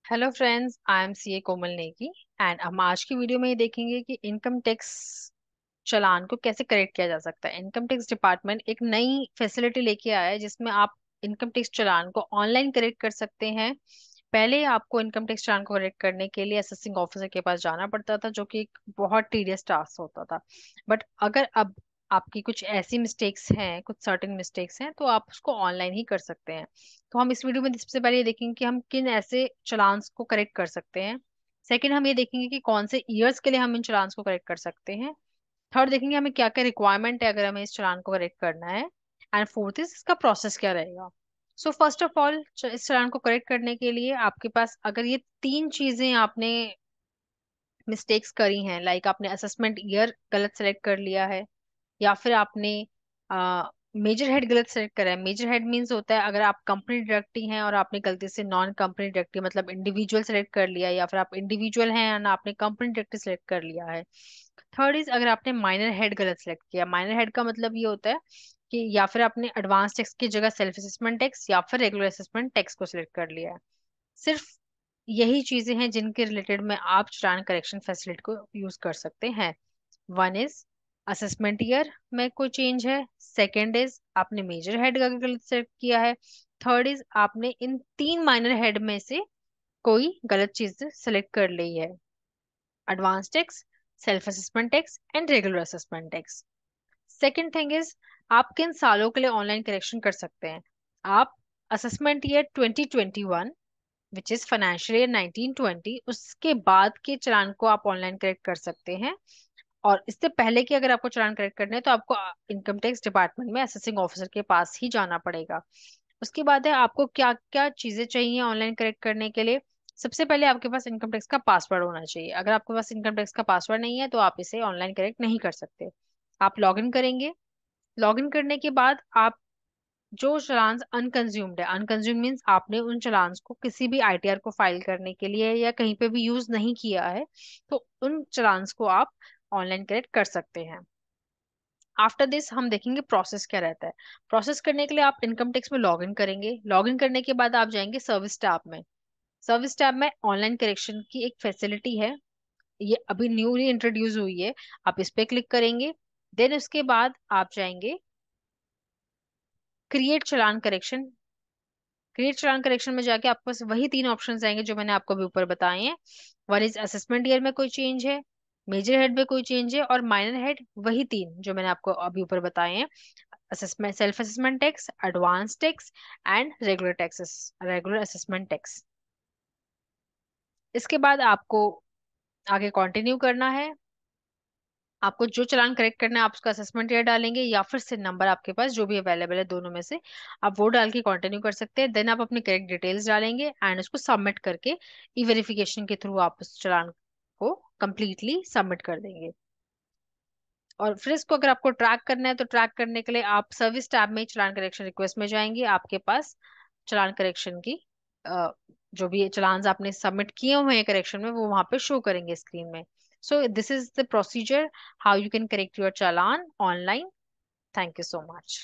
Hello friends, I am CA Komal Negi. And हम आज की वीडियो में ये देखेंगे कि इनकम टैक्स चालान को कैसे करेक्ट किया जा सकता है। इनकम टैक्स डिपार्टमेंट एक नई फैसिलिटी लेके आया है जिसमें आप इनकम टैक्स चालान को ऑनलाइन करेक्ट कर सकते हैं। पहले आपको इनकम टैक्स चालान को करेक्ट करने के लिए असेसिंग ऑफिसर के पास जाना पड़ता था, जो कि एक बहुत टीडियस टास्क होता था। बट अगर अब आपकी कुछ ऐसी मिस्टेक्स हैं, कुछ सर्टेन मिस्टेक्स हैं, तो आप उसको ऑनलाइन ही कर सकते हैं। तो हम इस वीडियो में सबसे पहले ये देखेंगे कि हम किन ऐसे चालान्स को करेक्ट कर सकते हैं। सेकंड, हम ये देखेंगे कि कौन से ईयर्स के लिए हम इन चालान्स को करेक्ट कर सकते हैं। थर्ड, देखेंगे हमें क्या क्या रिक्वायरमेंट है अगर हमें इस चालान को करेक्ट करना है। एंड फोर्थ इज इसका प्रोसेस क्या रहेगा। सो फर्स्ट ऑफ ऑल, इस चालान को करेक्ट करने के लिए आपके पास अगर ये तीन चीजें आपने मिस्टेक्स करी हैं, लाइक आपने असेसमेंट ईयर गलत सेलेक्ट कर लिया है, या फिर आपने मेजर हेड गलत सेलेक्ट करा है। मेजर हेड मींस होता है अगर आप कंपनी डायरेक्टरी हैं और आपने गलती से नॉन कंपनी डायरेक्टरी मतलब इंडिविजुअल सेलेक्ट कर लिया, या फिर आप इंडिविजुअल हैं और आपने कंपनी डायरेक्टरी सेलेक्ट कर लिया है। थर्ड इज अगर आपने माइनर हेड गलत सेलेक्ट किया। माइनर हेड का मतलब ये होता है कि या फिर आपने एडवांस टैक्स की जगह सेल्फ असेसमेंट टैक्स या फिर रेगुलर असेसमेंट टैक्स को सिलेक्ट कर लिया है। सिर्फ यही चीजें हैं जिनके रिलेटेड में आप चालान करेक्शन फैसिलिटी को यूज कर सकते हैं। वन इज असेसमेंट ईयर में कोई चेंज है। सेकंड इज आपने मेजर हेड का गलत सेलेक्ट किया है। थर्ड इज आपने इन तीन माइनर हेड में से कोई गलत चीज सेलेक्ट कर ली है। Advance tax, self assessment tax and regular assessment tax. Second thing is आप किन सालों के लिए ऑनलाइन करेक्शन कर सकते हैं। आप assessment year 2021 which is financial year 1920 उसके बाद के चालान को आप ऑनलाइन करेक्ट कर सकते हैं। और इससे पहले कि अगर आपको चालान करेक्ट करने हैं तो आपको इनकम टैक्स डिपार्टमेंट में असेसिंग ऑफिसर के पास ही जाना पड़ेगा। उसके बाद है आपको क्या क्या चीजें चाहिए ऑनलाइन करेक्ट करने के लिए। सबसे पहले आपके पास इनकम टैक्स का पासवर्ड होना चाहिए। अगर आपके पास इनकम टैक्स का पासवर्ड नहीं है तो आप इसे ऑनलाइन करेक्ट नहीं कर सकते। आप लॉगिन करेंगे। लॉगिन करने के बाद आप जो चालान अनकंज्यूम्ड है, अनकंज्यूम मीन्स आपने उन चालान्स को किसी भी आईटीआर को फाइल करने के लिए या कहीं पे भी यूज नहीं किया है, तो उन चालान्स को आप ऑनलाइन करेक्ट कर सकते हैं। आफ्टर दिस हम देखेंगे प्रोसेस क्या रहता है। प्रोसेस करने के लिए आप इनकम टैक्स में लॉग इन करेंगे। लॉग इन करने के बाद आप जाएंगे सर्विस टैब में। सर्विस टैब में ऑनलाइन करेक्शन की एक फैसिलिटी है, ये अभी न्यूली इंट्रोड्यूस हुई है। आप इस पे क्लिक करेंगे। देन उसके बाद आप जाएंगे क्रिएट चालान करेक्शन। क्रिएट चालान करेक्शन में जाके आपके पास वही तीन ऑप्शन आएंगे जो मैंने आपको अभी ऊपर बताए हैं। वन इज असेसमेंट ईयर में कोई चेंज है, मेजर हेड में कोई चेंज है, और माइनर हेड वही तीन जो मैंने आपको अभी ऊपर बताए हैं। Assessment, self assessment tax, advance tax and regular taxes, regular assessment tax. इसके बाद आपको आगे कंटिन्यू करना है। आपको जो चालान करेक्ट करना है आप उसका असेसमेंट ईयर डालेंगे या फिर सिन नंबर आपके पास जो भी अवेलेबल है दोनों में से आप वो डाल के कंटिन्यू कर सकते हैं। देन आप अपनी करेक्ट डिटेल्स डालेंगे एंड उसको सबमिट करके ई वेरिफिकेशन के थ्रू आप उस चालान को कंप्लीटली सबमिट कर देंगे। और फिर इसको अगर आपको ट्रैक करना है तो ट्रैक करने के लिए आप सर्विस टैब में चालान करेक्शन रिक्वेस्ट में जाएंगे। आपके पास चालान करेक्शन की जो भी चालान आपने सबमिट किए हुए हैं करेक्शन में वो वहां पे शो करेंगे स्क्रीन में। So this is the procedure how you can correct your challan online. Thank you so much.